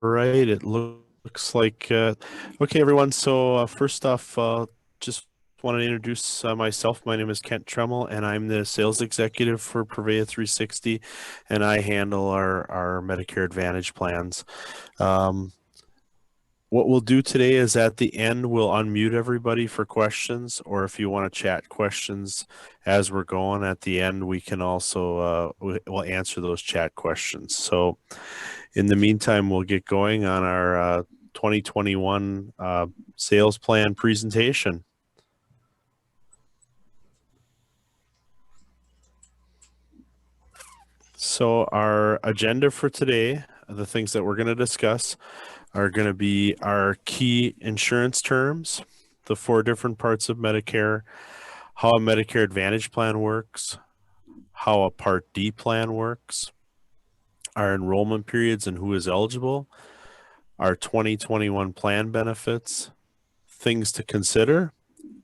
right, it looks like okay, everyone. So first off, just want to introduce myself. My name is Kent Tremmel, and I'm the sales executive for Prevea360, and I handle our Medicare Advantage plans. Um, what we'll do today is at the end, we'll unmute everybody for questions, or if you want to chat questions as we're going at the end, we can also we'll answer those chat questions. So in the meantime, we'll get going on our 2021 sales plan presentation. So our agenda for today, the things that we're going to discuss are going to be our key insurance terms, the 4 different parts of Medicare, how a Medicare Advantage plan works, how a Part D plan works, our enrollment periods and who is eligible, our 2021 plan benefits, things to consider,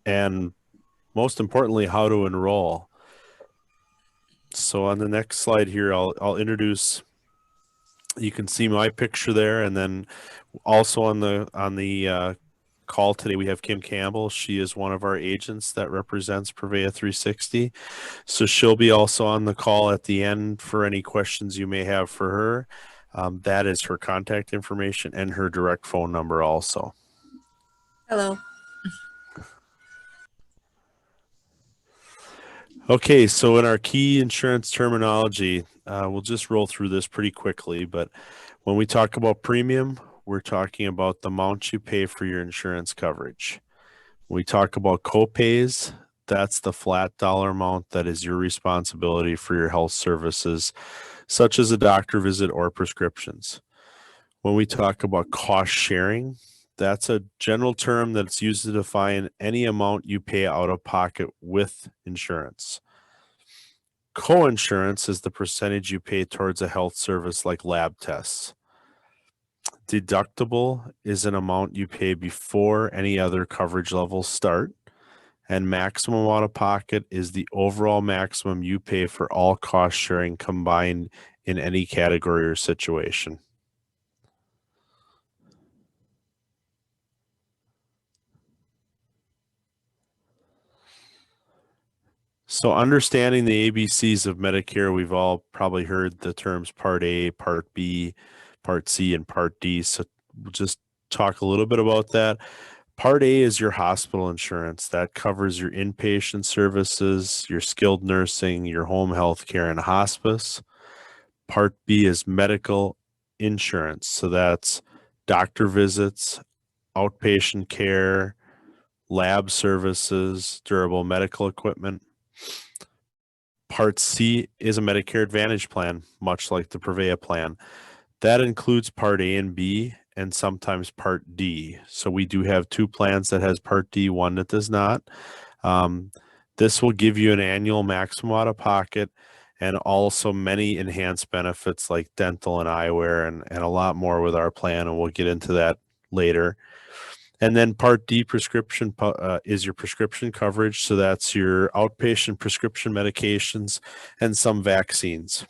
and most importantly, how to enroll. So on the next slide here, I'll introduce. You can see my picture there, and then also on the call today we have Kim Campbell. She is one of our agents that represents Prevea360. So she'll be also on the call at the end for any questions you may have for her. That is her contact information and her direct phone number also. Hello. Okay, so in our key insurance terminology, we'll just roll through this pretty quickly, but when we talk about premium, we're talking about the amount you pay for your insurance coverage. When we talk about copays, that's the flat dollar amount that is your responsibility for your health services, such as a doctor visit or prescriptions. When we talk about cost sharing, that's a general term that's used to define any amount you pay out of pocket with insurance. Coinsurance is the percentage you pay towards a health service like lab tests. Deductible is an amount you pay before any other coverage levels start. And maximum out of pocket is the overall maximum you pay for all cost sharing combined in any category or situation. So understanding the ABCs of Medicare, we've all probably heard the terms Part A, Part B, Part C, and Part D. So we'll just talk a little bit about that. Part A is your hospital insurance. That covers your inpatient services, your skilled nursing, your home health care, and hospice. Part B is medical insurance. So that's doctor visits, outpatient care, lab services, durable medical equipment. Part C is a Medicare Advantage plan, much like the Prevea plan. That includes Part A and B and sometimes Part D. So we do have 2 plans that has Part D, one that does not. This will give you an annual maximum out of pocket and also many enhanced benefits like dental and eyewear and a lot more with our plan, and we'll get into that later. And then Part D prescription is your prescription coverage. So that's your outpatient prescription medications and some vaccines.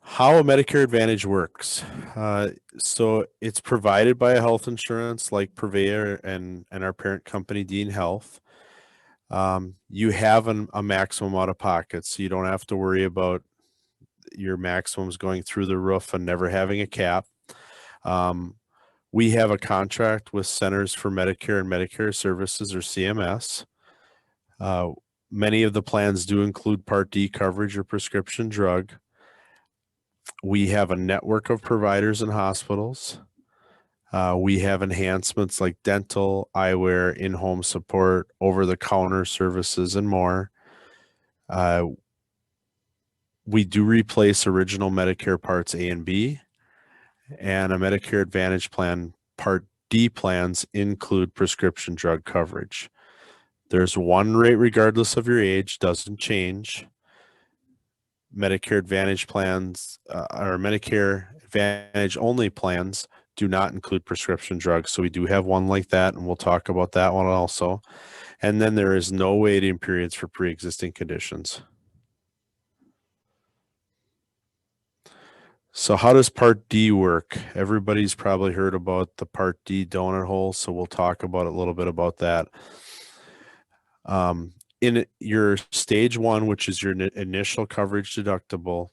How a Medicare Advantage works. So it's provided by a health insurance like Prevea and our parent company, Dean Health. You have a maximum out of pocket, so you don't have to worry about your maximums going through the roof and never having a cap. We have a contract with Centers for Medicare and Medicare Services, or CMS. Many of the plans do include Part D coverage or prescription drug. We have a network of providers and hospitals. We have enhancements like dental, eyewear, in-home support, over-the-counter services, and more. We do replace original Medicare Parts A and B, and a Medicare Advantage plan, Part D plans include prescription drug coverage. There's one rate regardless of your age, doesn't change. Medicare Advantage plans or Medicare Advantage only plans do not include prescription drugs. So we do have one like that, and we'll talk about that one also. And then there is no waiting periods for pre-existing conditions. So how does Part D work? Everybody's probably heard about the Part D donut hole, so we'll talk about a little bit about that. In your stage one, which is your initial coverage deductible,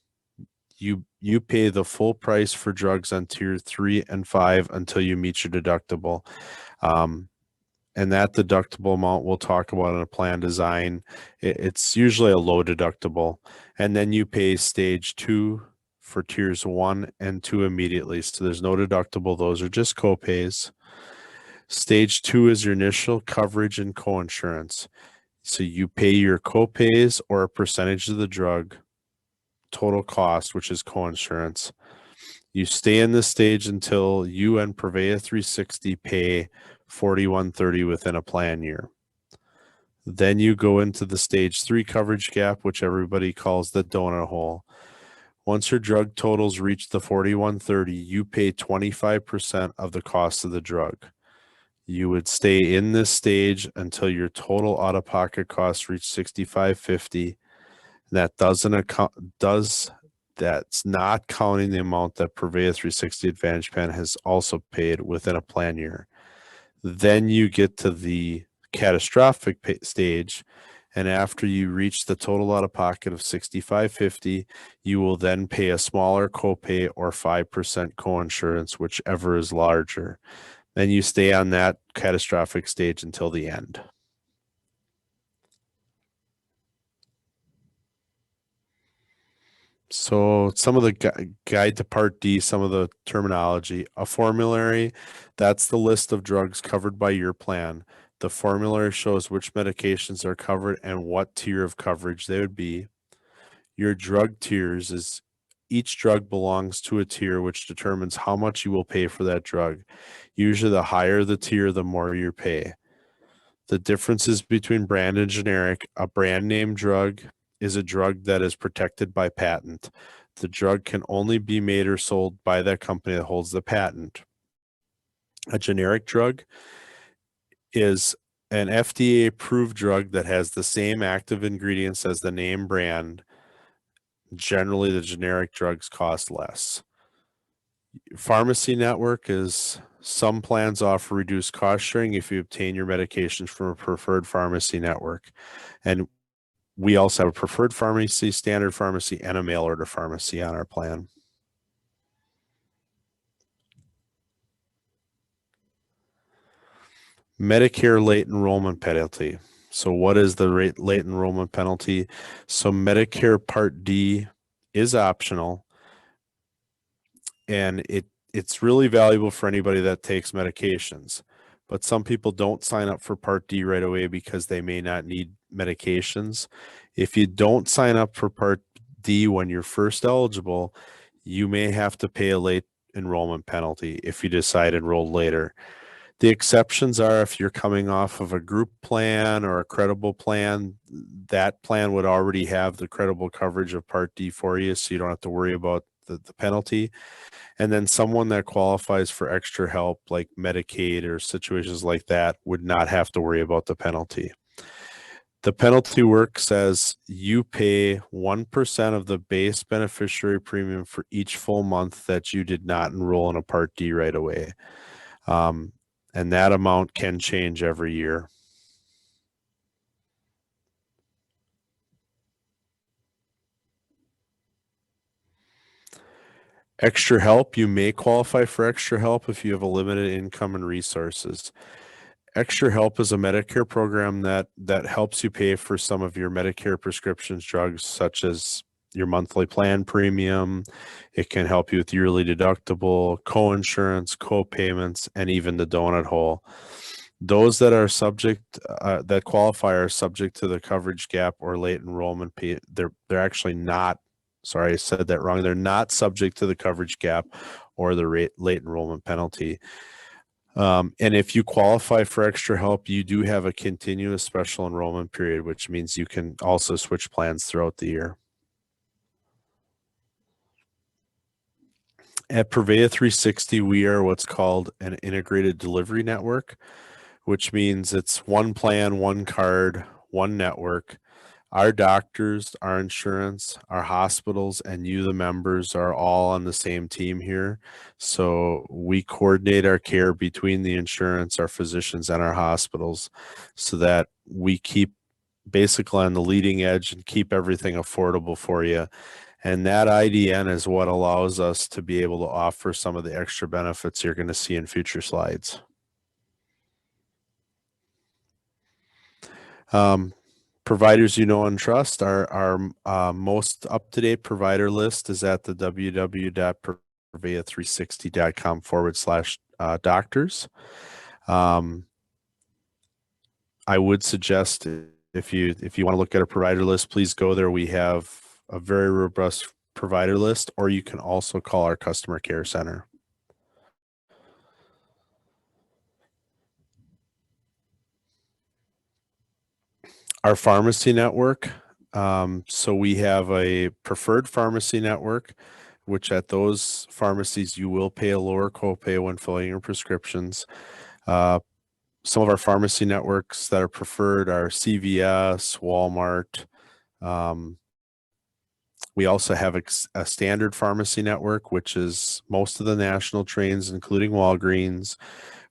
you pay the full price for drugs on tier 3 and 5 until you meet your deductible. And that deductible amount we'll talk about in a plan design. It's usually a low deductible. And then you pay stage 2 for tiers 1 and 2 immediately. So there's no deductible. Those are just copays. Stage 2 is your initial coverage and coinsurance. So you pay your copays or a percentage of the drug total cost, which is coinsurance. You stay in this stage until you and Prevea360 pay $41.30 within a plan year. Then you go into the stage 3 coverage gap, which everybody calls the donut hole. Once your drug totals reach the $41.30, you pay 25% of the cost of the drug. You would stay in this stage until your total out-of-pocket costs reach $65.50. That that's not counting the amount that Prevea360 Advantage Plan has also paid within a plan year. Then you get to the catastrophic stage, and after you reach the total out of pocket of $65.50, you will then pay a smaller copay or 5% coinsurance, whichever is larger. Then you stay on that catastrophic stage until the end. So some of the guide to Part D, some of the terminology. A formulary, that's the list of drugs covered by your plan. The formulary shows which medications are covered and what tier of coverage they would be. Your drug tiers is each drug belongs to a tier which determines how much you will pay for that drug. Usually the higher the tier, the more you pay. The differences between brand and generic. A brand name drug is a drug that is protected by patent. The drug can only be made or sold by that company that holds the patent. A generic drug is an FDA approved drug that has the same active ingredients as the name brand. Generally, the generic drugs cost less. Pharmacy network is some plans offer reduced cost sharing if you obtain your medications from a preferred pharmacy network. And we also have a preferred pharmacy, standard pharmacy, and a mail order pharmacy on our plan. Medicare late enrollment penalty. So what is the late enrollment penalty? So Medicare Part D is optional, and it's really valuable for anybody that takes medications. But some people don't sign up for Part D right away because they may not need medications. If you don't sign up for Part D when you're first eligible, you may have to pay a late enrollment penalty if you decide to enroll later. The exceptions are if you're coming off of a group plan or a credible plan, that plan would already have the credible coverage of Part D for you, so you don't have to worry about the penalty. And then someone that qualifies for extra help like Medicaid or situations like that would not have to worry about the penalty. The penalty works as you pay 1% of the base beneficiary premium for each full month that you did not enroll in a Part D right away. And that amount can change every year. Extra help, you may qualify for extra help if you have a limited income and resources. Extra help is a Medicare program that helps you pay for some of your Medicare prescriptions drugs, such as your monthly plan premium. It can help you with yearly deductible, co-insurance, co-payments, and even the donut hole. Those that are subject, that qualify are subject to the coverage gap or late enrollment. They're actually not, sorry, I said that wrong. They're not subject to the coverage gap or the late enrollment penalty. And if you qualify for extra help, you do have a continuous special enrollment period, which means you can also switch plans throughout the year. At Prevea360, we are what's called an integrated delivery network, which means it's one plan, one card, one network. Our doctors, our insurance, our hospitals, and you, the members, are all on the same team here. So we coordinate our care between the insurance, our physicians, and our hospitals so that we keep basically on the leading edge and keep everything affordable for you. And that IDN is what allows us to be able to offer some of the extra benefits you're going to see in future slides. Providers you know and trust. Our most up-to-date provider list is at the www.prevea360.com/doctors. I would suggest if you want to look at a provider list, please go there. We have a very robust provider list, or you can also call our customer care center. Our pharmacy network. So we have a preferred pharmacy network, which at those pharmacies you will pay a lower copay when filling your prescriptions. Some of our pharmacy networks that are preferred are CVS, Walmart. We also have a standard pharmacy network, which is most of the national chains, including Walgreens.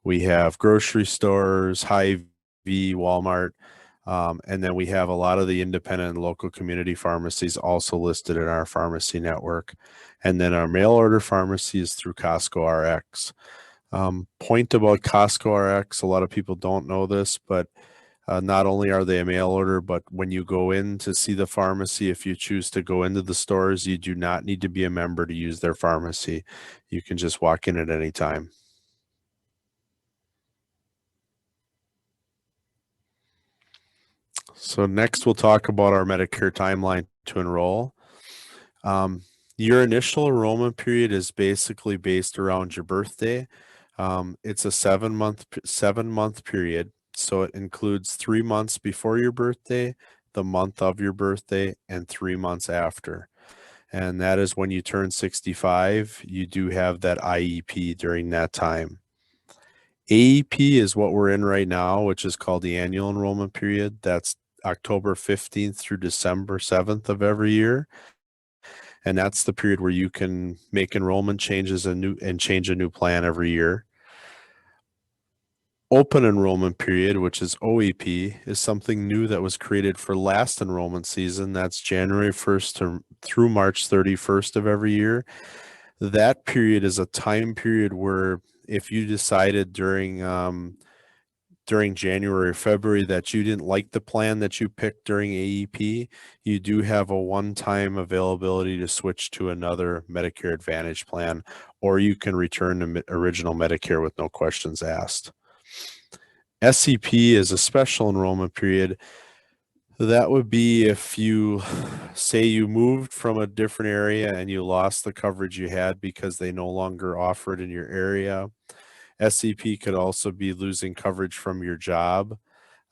We have grocery stores, Hy-Vee, Walmart, and then we have a lot of the independent and local community pharmacies also listed in our pharmacy network. And then our mail order pharmacy is through Costco RX. Point about Costco RX, a lot of people don't know this, but not only are they a mail order, but when you go in to see the pharmacy, if you choose to go into the stores, you do not need to be a member to use their pharmacy. You can just walk in at any time. So next we'll talk about our Medicare timeline to enroll. Your initial enrollment period is basically based around your birthday. It's a 7-month period. So it includes 3 months before your birthday, the month of your birthday, and 3 months after. And that is when you turn 65, you do have that IEP during that time. AEP is what we're in right now, which is called the annual enrollment period. That's October 15th through December 7th of every year. And that's the period where you can make enrollment changes and change a new plan every year. Open enrollment period, which is OEP, is something new that was created for last enrollment season. That's January 1st through March 31st of every year. That period is a time period where if you decided during January or February that you didn't like the plan that you picked during AEP, you do have a one-time availability to switch to another Medicare Advantage plan, or you can return to original Medicare with no questions asked. SEP is a special enrollment period. That would be if you say you moved from a different area and you lost the coverage you had because they no longer offer it in your area. SEP could also be losing coverage from your job,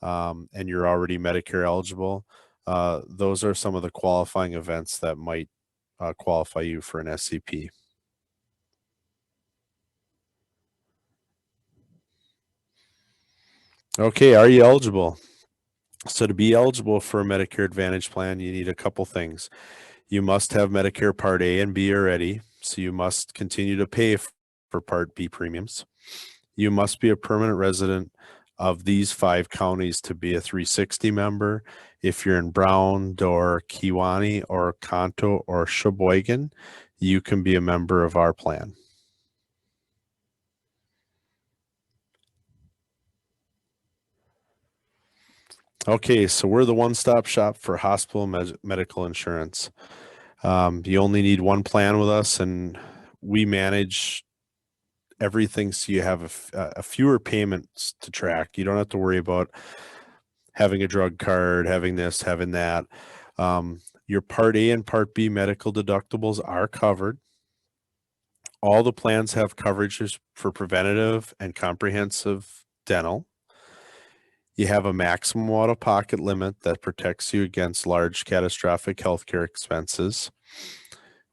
and you're already Medicare eligible. Those are some of the qualifying events that might qualify you for an SEP. Okay, are you eligible? So to be eligible for a Medicare Advantage plan, you need a couple things. You must have Medicare Part A and B already, so you must continue to pay for Part B premiums. You must be a permanent resident of these 5 counties to be a 360 member. If you're in Brown, Door, Kewaunee, or Kanto, or Sheboygan, you can be a member of our plan. Okay, so we're the one-stop shop for hospital medical insurance. You only need one plan with us, and we manage everything so you have a fewer payments to track. You don't have to worry about having a drug card, having this, having that. Your Part A and Part B medical deductibles are covered. All the plans have coverages for preventative and comprehensive dental. You have a maximum out-of-pocket limit that protects you against large catastrophic healthcare expenses.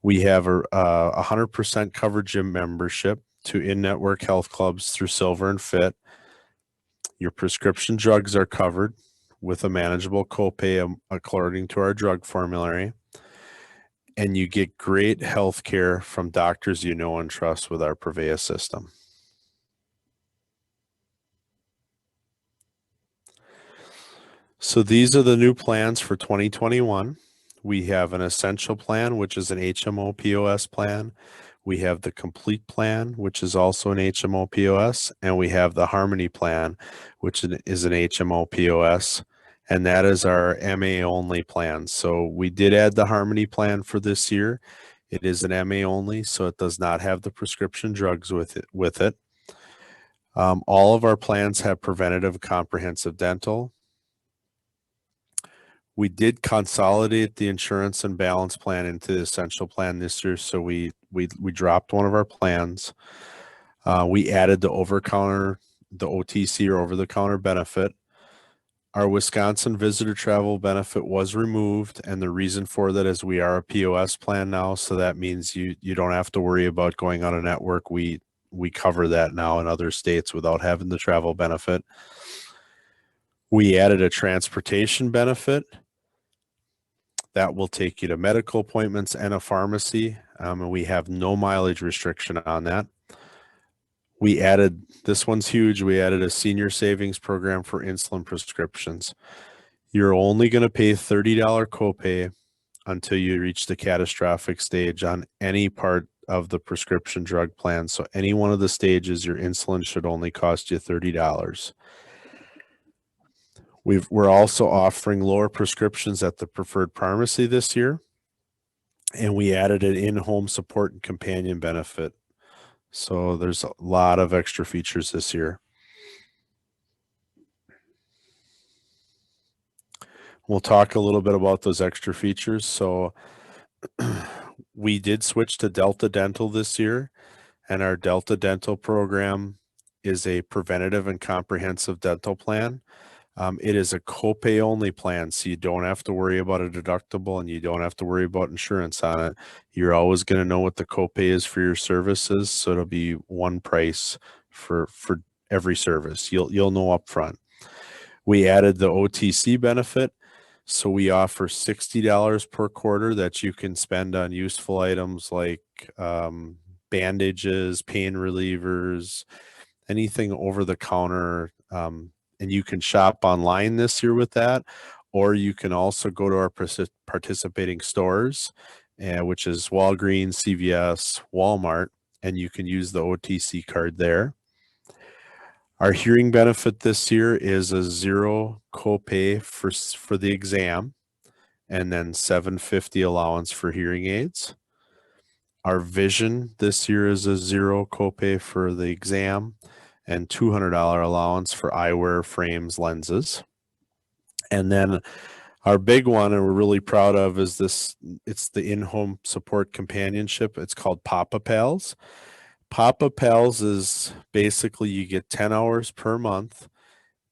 We have a 100% coverage gym membership to in-network health clubs through Silver and Fit. Your prescription drugs are covered. with a manageable copay according to our drug formulary. And you get great health care from doctors you know and trust with our Prevea system. So these are the new plans for 2021. We have an essential plan, which is an HMO POS plan. We have the complete plan, which is also an HMO POS, and we have the harmony plan, which is an HMO POS, and that is our MA only plan. So we did add the harmony plan for this year. It is an MA only, so it does not have the prescription drugs with it. All of our plans have preventative comprehensive dental. We did consolidate the insurance and balance plan into the essential plan this year, so we dropped one of our plans. We added the OTC or over-the-counter benefit. Our Wisconsin visitor travel benefit was removed, and the reason for that is we are a POS plan now, so that means you don't have to worry about going on a network. We cover that now in other states without having the travel benefit. We added a transportation benefit that will take you to medical appointments and a pharmacy, and we have no mileage restriction on that. We added, this one's huge, we added a senior savings program for insulin prescriptions. You're only going to pay $30 copay until you reach the catastrophic stage on any part of the prescription drug plan. So any one of the stages, your insulin should only cost you $30. We're also offering lower prescriptions at the preferred pharmacy this year, and we added an in-home support and companion benefit. So there's a lot of extra features this year. We'll talk a little bit about those extra features. So we did switch to Delta Dental this year, and our Delta Dental program is a preventative and comprehensive dental plan. It is a copay only plan, so you don't have to worry about a deductible and you don't have to worry about insurance on it. You're always going to know what the copay is for your services, so it'll be one price for every service. You'll know upfront. We added the OTC benefit, so we offer $60 per quarter that you can spend on useful items like bandages, pain relievers, anything over the counter. And you can shop online this year with that, or you can also go to our participating stores, which is Walgreens, CVS, Walmart, and you can use the OTC card there. Our hearing benefit this year is a zero copay for the exam, and then $750 allowance for hearing aids. Our vision this year is a zero copay for the exam and $200 allowance for eyewear, frames, lenses. And then our big one, and we're really proud of, is this. It's the in-home support companionship. It's called Papa Pals. Papa Pals is basically you get 10 hours per month.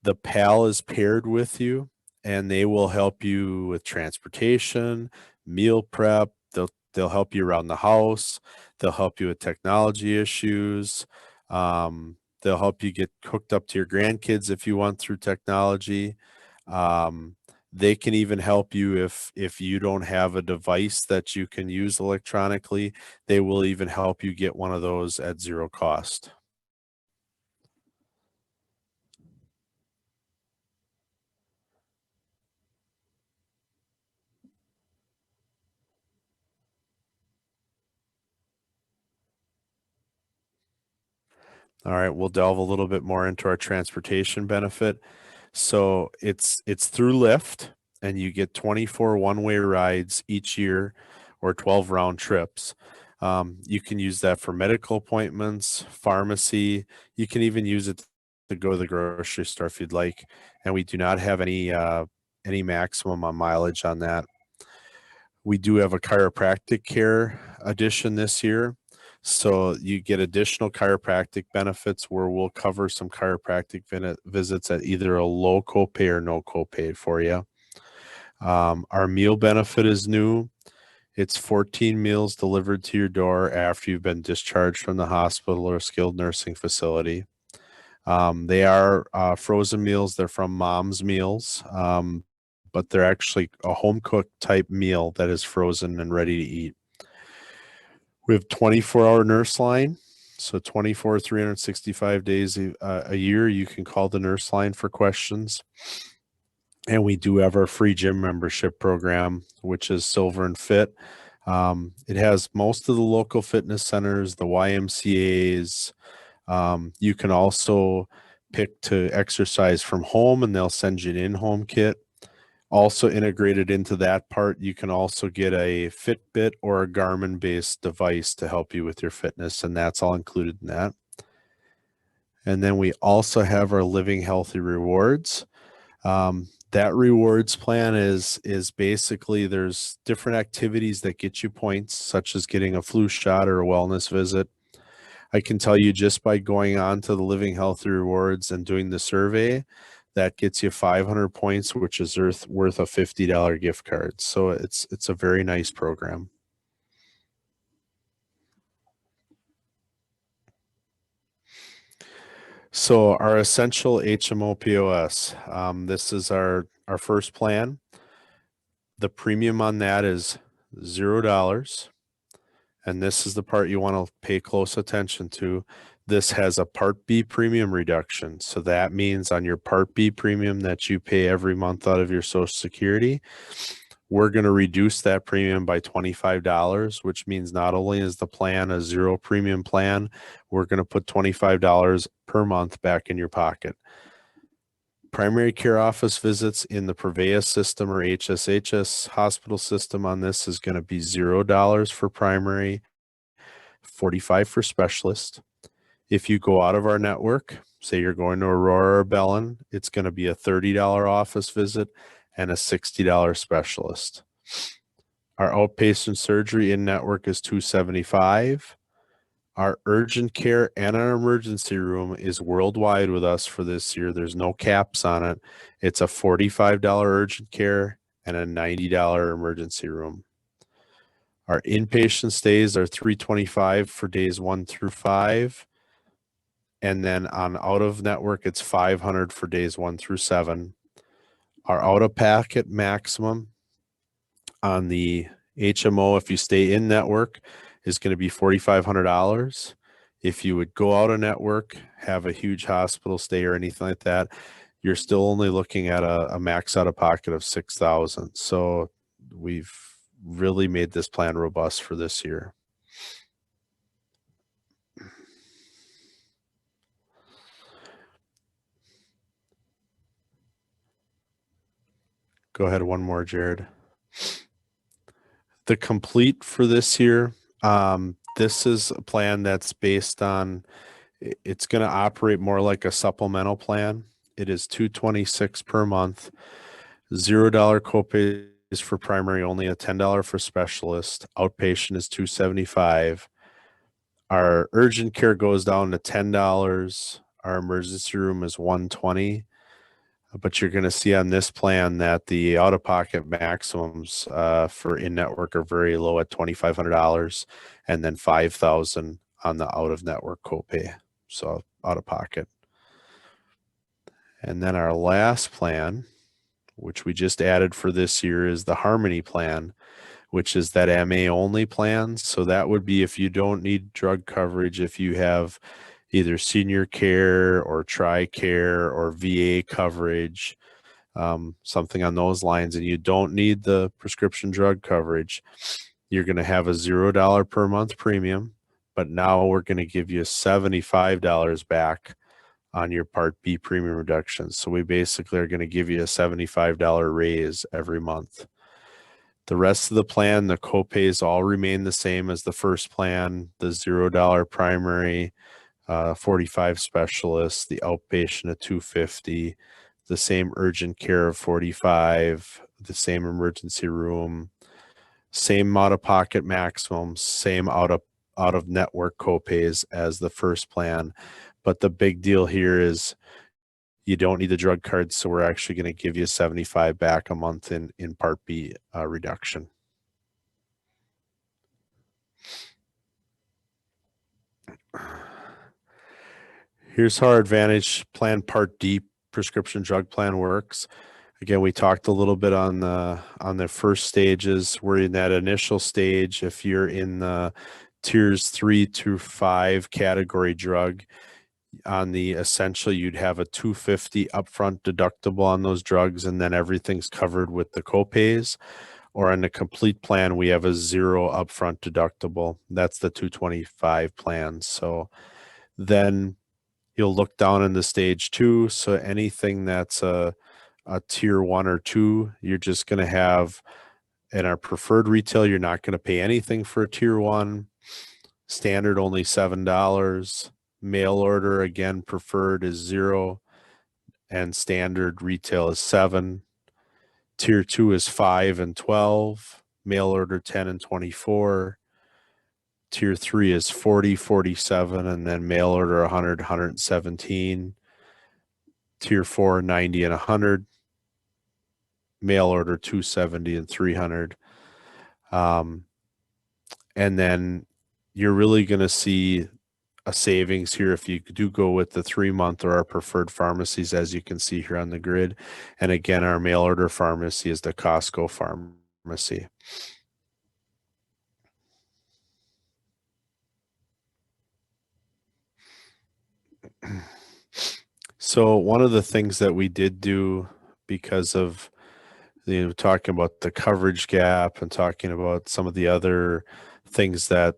The pal is paired with you, and they will help you with transportation, meal prep. They'll help you around the house. They'll help you with technology issues. They'll help you get hooked up to your grandkids if you want through technology. They can even help you if you don't have a device that you can use electronically. They will even help you get one of those at zero cost. All right, we'll delve a little bit more into our transportation benefit. So it's through Lyft, and you get 24 one-way rides each year or 12 round trips. You can use that for medical appointments, pharmacy. You can even use it to go to the grocery store if you'd like. And we do not have any maximum on mileage on that. We do have a chiropractic care addition this year. So you get additional chiropractic benefits where we'll cover some chiropractic visits at either a low copay or no copay for you. Our meal benefit is new. It's 14 meals delivered to your door after you've been discharged from the hospital or skilled nursing facility. They are frozen meals. They're from Mom's Meals, but they're actually a home cooked type meal that is frozen and ready to eat. We have 24-hour nurse line. So 24, 365 days a year, you can call the nurse line for questions. And we do have our free gym membership program, which is Silver and Fit. It has most of the local fitness centers, the YMCAs. You can also pick to exercise from home, and they'll send you an in-home kit. Also integrated into that part, you can also get a Fitbit or a Garmin-based device to help you with your fitness, and that's all included in that. And then we also have our Living Healthy Rewards. That rewards plan is basically there's different activities that get you points, such as getting a flu shot or a wellness visit. I can tell you just by going on to the Living Healthy Rewards and doing the survey, that gets you 500 points, which is worth a $50 gift card. So it's a very nice program. So our essential HMO POS, this is our first plan. The premium on that is $0. And this is the part you want to pay close attention to. This has a Part B premium reduction. So that means on your Part B premium that you pay every month out of your Social Security, we're going to reduce that premium by $25, which means not only is the plan a zero premium plan, we're going to put $25 per month back in your pocket. Primary care office visits in the Prevea system or HSHS hospital system on this is going to be $0 for primary, $45 for specialist. If you go out of our network, say you're going to Aurora or Bellin, it's going to be a $30 office visit and a $60 specialist. Our outpatient surgery in network is $275. Our urgent care and our emergency room is worldwide with us for this year. There's no caps on it. It's a $45 urgent care and a $90 emergency room. Our inpatient stays are $325 for days 1 through 5. And then on out of network, it's $500 for days 1 through 7. Our out of pocket maximum on the HMO, if you stay in network, is going to be $4,500. If you would go out of network, have a huge hospital stay or anything like that, you're still only looking at a max out of pocket of $6,000. So we've really made this plan robust for this year. Go ahead, one more, Jared. The complete for this year, this is a plan that's based on, it's going to operate more like a supplemental plan. It is $226 per month, $0 copays for primary, only a $10 for specialist. Outpatient is $275. Our urgent care goes down to $10. Our emergency room is $120. But you're going to see on this plan that the out-of-pocket maximums for in-network are very low at $2,500, and then $5,000 on the out-of-network copay, so out-of-pocket. And then our last plan, which we just added for this year, is the Harmony plan, which is that MA only plan. So that would be if you don't need drug coverage, if you have either senior care or TRICARE or VA coverage, something on those lines, and you don't need the prescription drug coverage, you're going to have a $0 per month premium, but now we're going to give you $75 back on your Part B premium reduction. So we basically are going to give you a $75 raise every month. The rest of the plan, the copays all remain the same as the first plan, the $0 primary, 45 specialists, the outpatient at 250, the same urgent care of 45, the same emergency room, same out-of-pocket maximums, same out of network copays as the first plan. But the big deal here is you don't need the drug cards, so we're actually going to give you 75 back a month in Part B reduction. Here's how our Advantage Plan Part D prescription drug plan works. Again, we talked a little bit on the first stages. We're in that initial stage. If you're in the tiers 3 to 5 category drug, on the essential, you'd have a $250 upfront deductible on those drugs, and then everything's covered with the copays. Or on the complete plan, we have a 0 upfront deductible. That's the $225 plan. So then you'll look down in the stage 2. So anything that's a tier 1 or 2, you're just going to have in our preferred retail, you're not going to pay anything for a tier 1. Standard only $7. Mail order, again, preferred is 0, and standard retail is 7. Tier 2 is 5 and 12. Mail order 10 and 24. Tier 3 is 40, 47, and then mail order 100, 117. Tier 4, 90 and 100. Mail order 270 and 300. And then you're really going to see a savings here if you do go with the 3-month or our preferred pharmacies, as you can see here on the grid. And again, our mail order pharmacy is the Costco pharmacy. So one of the things that we did do, because of talking about the coverage gap and talking about some of the other things that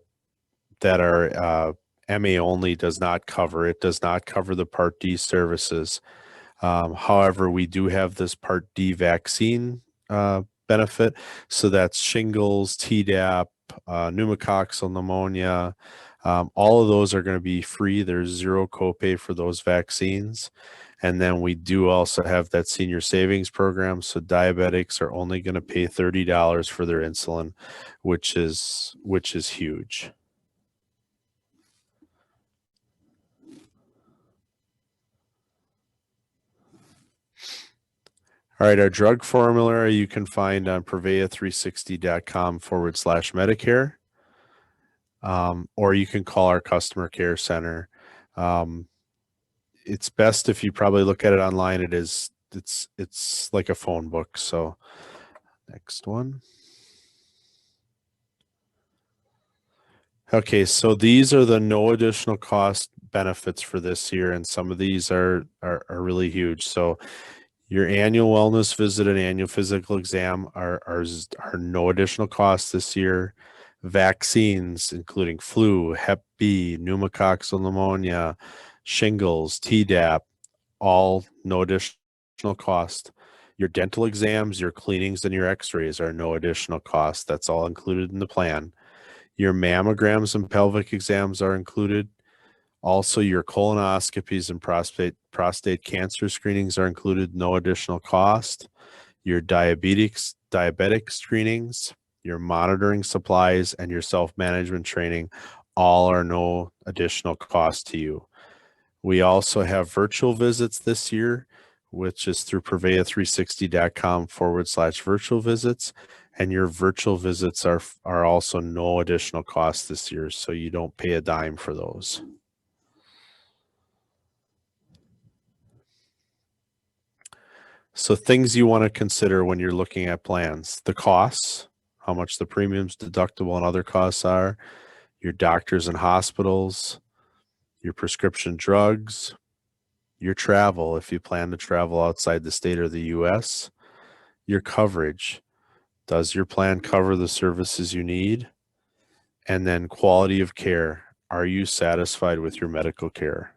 are MA only does not cover. It does not cover the Part D services. However, we do have this Part D vaccine benefit. So that's shingles, Tdap, pneumococcal pneumonia. All of those are going to be free. There's 0 copay for those vaccines. And then we do also have that senior savings program. So diabetics are only going to pay $30 for their insulin, which is huge. All right, our drug formulary you can find on Prevea360.com/Medicare, or you can call our customer care center. It's best if you probably look at it online. It's like a phone book. So next one. Okay, so these are the no additional cost benefits for this year, and some of these are really huge. So your annual wellness visit and annual physical exam are no additional cost this year. Vaccines, including flu, Hep B, pneumococcal pneumonia, shingles, Tdap, all no additional cost. Your dental exams, your cleanings, and your x-rays are no additional cost. That's all included in the plan. Your mammograms and pelvic exams are included. Also, your colonoscopies and prostate cancer screenings are included, no additional cost. Your diabetic screenings, your monitoring supplies, and your self-management training all are no additional cost to you. We also have virtual visits this year, which is through Prevea360.com/virtual visits. And your virtual visits are also no additional cost this year, so you don't pay a dime for those. So things you want to consider when you're looking at plans: the costs, how much the premiums, deductible, and other costs are, your doctors and hospitals, your prescription drugs, your travel, if you plan to travel outside the state or the US, your coverage. Does your plan cover the services you need? And then quality of care. Are you satisfied with your medical care?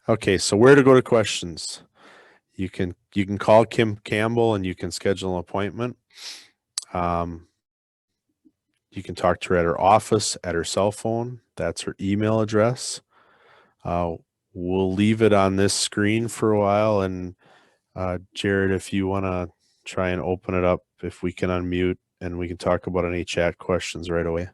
Okay, so where to go to questions? You can call Kim Campbell and you can schedule an appointment. You can talk to her at her office, at her cell phone. That's her email address. We'll leave it on this screen for a while. And Jared, if you want to try and open it up, if we can unmute, and we can talk about any chat questions right away.